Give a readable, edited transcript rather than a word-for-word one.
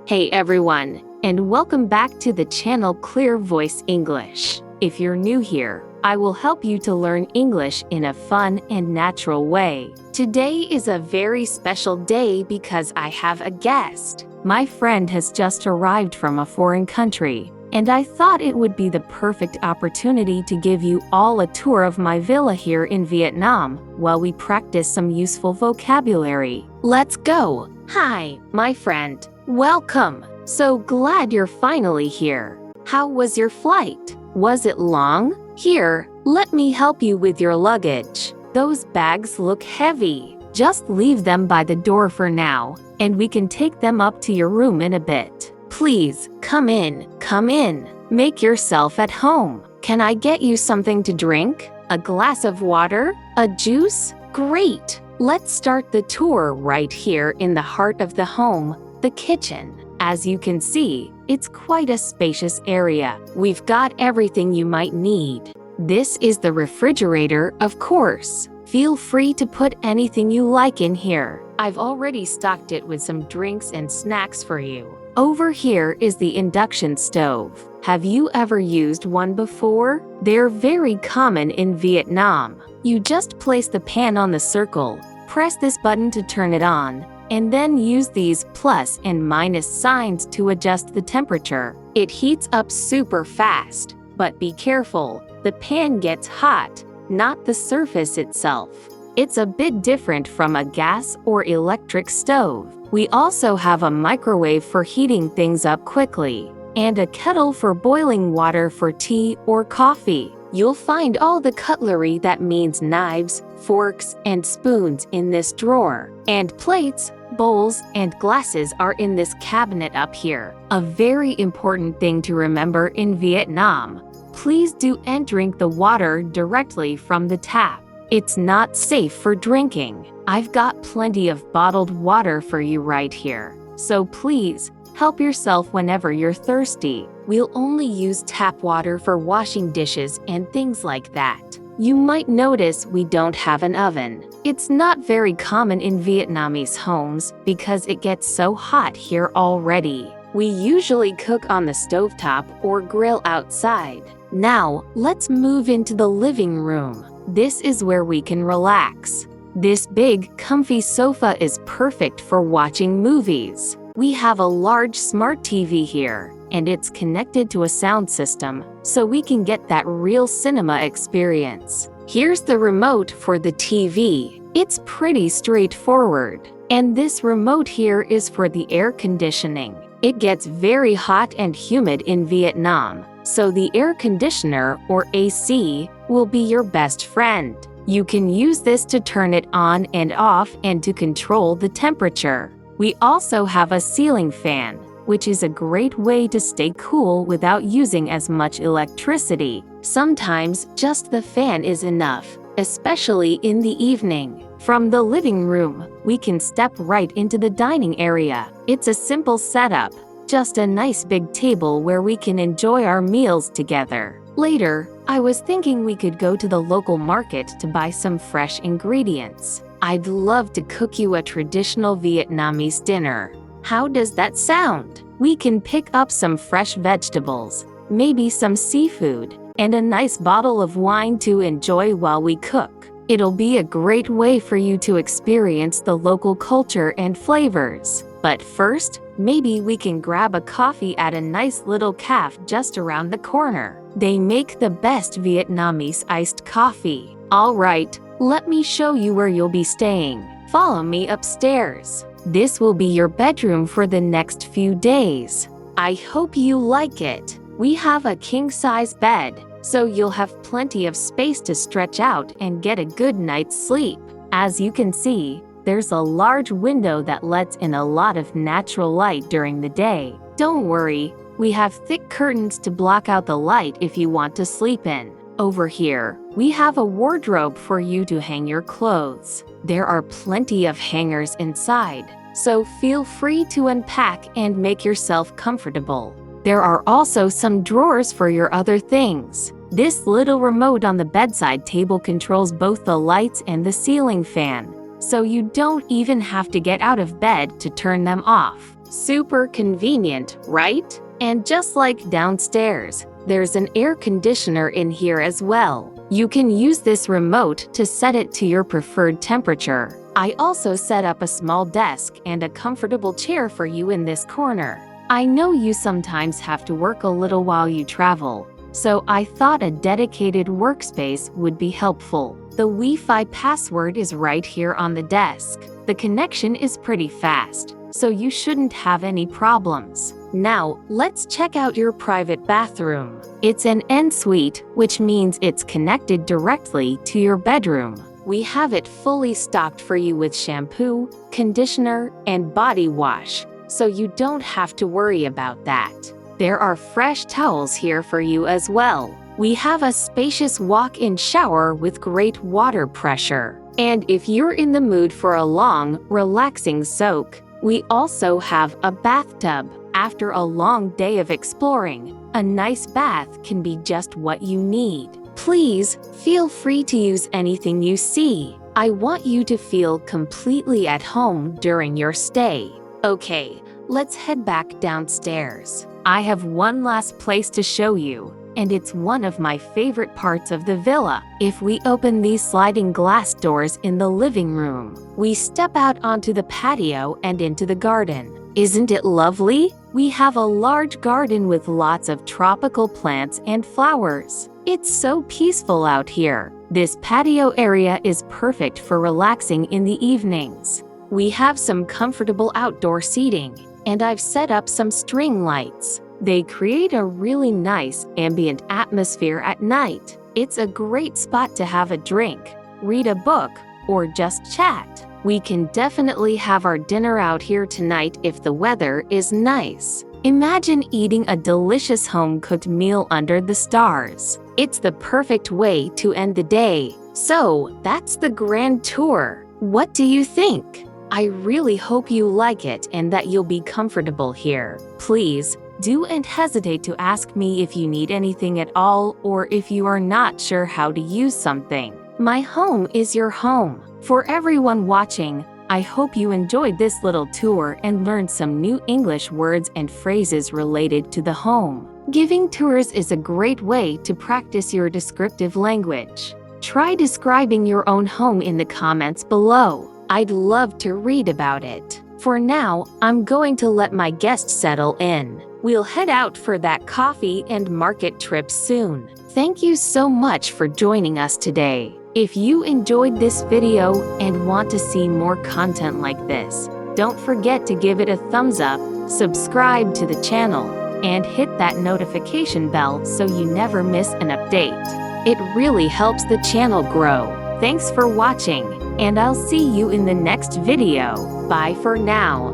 Hey everyone, and welcome back to the channel Clear Voice English. If you're new here, I will help you to learn English in a fun and natural way. Today is a very special day because I have a guest. My friend has just arrived from a foreign country, and I thought it would be the perfect opportunity to give you all a tour of my villa here in Vietnam while we practice some useful vocabulary. Let's go! Hi, my friend. Welcome! So glad you're finally here. How was your flight? Was it long? Here, let me help you with your luggage. Those bags look heavy. Just leave them by the door for now, and we can take them up to your room in a bit. Please, come in, come in. Make yourself at home. Can I get you something to drink? A glass of water? A juice? Great! Let's start the tour right here in the heart of the home, the kitchen. As you can see, it's quite a spacious area. We've got everything you might need. This is the refrigerator, of course. Feel free to put anything you like in here. I've already stocked it with some drinks and snacks for you. Over here is the induction stove. Have you ever used one before? They're very common in Vietnam. You just place the pan on the circle, press this button to turn it on, and then use these plus and minus signs to adjust the temperature. It heats up super fast, but be careful, the pan gets hot, not the surface itself. It's a bit different from a gas or electric stove. We also have a microwave for heating things up quickly, and a kettle for boiling water for tea or coffee. You'll find all the cutlery that means knives, forks, and spoons in this drawer. And plates, bowls, and glasses are in this cabinet up here. A very important thing to remember in Vietnam: please do and drink the water directly from the tap. It's not safe for drinking. I've got plenty of bottled water for you right here. So please, help yourself whenever you're thirsty. We'll only use tap water for washing dishes and things like that. You might notice we don't have an oven. It's not very common in Vietnamese homes because it gets so hot here already. We usually cook on the stovetop or grill outside. Now, let's move into the living room. This is where we can relax. This big, comfy sofa is perfect for watching movies. We have a large smart TV here, and it's connected to a sound system, so we can get that real cinema experience. Here's the remote for the TV. It's pretty straightforward. And this remote here is for the air conditioning. It gets very hot and humid in Vietnam, so the air conditioner, or AC, will be your best friend. You can use this to turn it on and off and to control the temperature. We also have a ceiling fan, which is a great way to stay cool without using as much electricity. Sometimes just the fan is enough, especially in the evening. From the living room, we can step right into the dining area. It's a simple setup, just a nice big table where we can enjoy our meals together. Later, I was thinking we could go to the local market to buy some fresh ingredients. I'd love to cook you a traditional Vietnamese dinner. How does that sound? We can pick up some fresh vegetables, maybe some seafood, and a nice bottle of wine to enjoy while we cook. It'll be a great way for you to experience the local culture and flavors. But first, maybe we can grab a coffee at a nice little cafe just around the corner. They make the best Vietnamese iced coffee. All right, let me show you where you'll be staying. Follow me upstairs. This will be your bedroom for the next few days. I hope you like it. We have a king-size bed, so you'll have plenty of space to stretch out and get a good night's sleep. As you can see, there's a large window that lets in a lot of natural light during the day. Don't worry, we have thick curtains to block out the light if you want to sleep in. Over here, we have a wardrobe for you to hang your clothes. There are plenty of hangers inside, so feel free to unpack and make yourself comfortable. There are also some drawers for your other things. This little remote on the bedside table controls both the lights and the ceiling fan, so you don't even have to get out of bed to turn them off. Super convenient, right? And just like downstairs, there's an air conditioner in here as well. You can use this remote to set it to your preferred temperature. I also set up a small desk and a comfortable chair for you in this corner. I know you sometimes have to work a little while you travel, so I thought a dedicated workspace would be helpful. The Wi-Fi password is right here on the desk. The connection is pretty fast, so you shouldn't have any problems. Now, let's check out your private bathroom. It's an ensuite, which means it's connected directly to your bedroom. We have it fully stocked for you with shampoo, conditioner, and body wash, so you don't have to worry about that. There are fresh towels here for you as well. We have a spacious walk-in shower with great water pressure. And if you're in the mood for a long, relaxing soak, we also have a bathtub. After a long day of exploring, a nice bath can be just what you need. Please, feel free to use anything you see. I want you to feel completely at home during your stay. Okay, let's head back downstairs. I have one last place to show you, and it's one of my favorite parts of the villa. If we open these sliding glass doors in the living room, we step out onto the patio and into the garden. Isn't it lovely? We have a large garden with lots of tropical plants and flowers. It's so peaceful out here. This patio area is perfect for relaxing in the evenings. We have some comfortable outdoor seating, and I've set up some string lights. They create a really nice ambient atmosphere at night. It's a great spot to have a drink, read a book, or just chat. We can definitely have our dinner out here tonight if the weather is nice. Imagine eating a delicious home-cooked meal under the stars. It's the perfect way to end the day. So, that's the grand tour. What do you think? I really hope you like it and that you'll be comfortable here. Please, don't hesitate to ask me if you need anything at all or if you are not sure how to use something. My home is your home. For everyone watching, I hope you enjoyed this little tour and learned some new English words and phrases related to the home. Giving tours is a great way to practice your descriptive language. Try describing your own home in the comments below. I'd love to read about it. For now, I'm going to let my guests settle in. We'll head out for that coffee and market trip soon. Thank you so much for joining us today. If you enjoyed this video and want to see more content like this, don't forget to give it a thumbs up, subscribe to the channel, and hit that notification bell so you never miss an update. It really helps the channel grow. Thanks for watching, and I'll see you in the next video. Bye for now.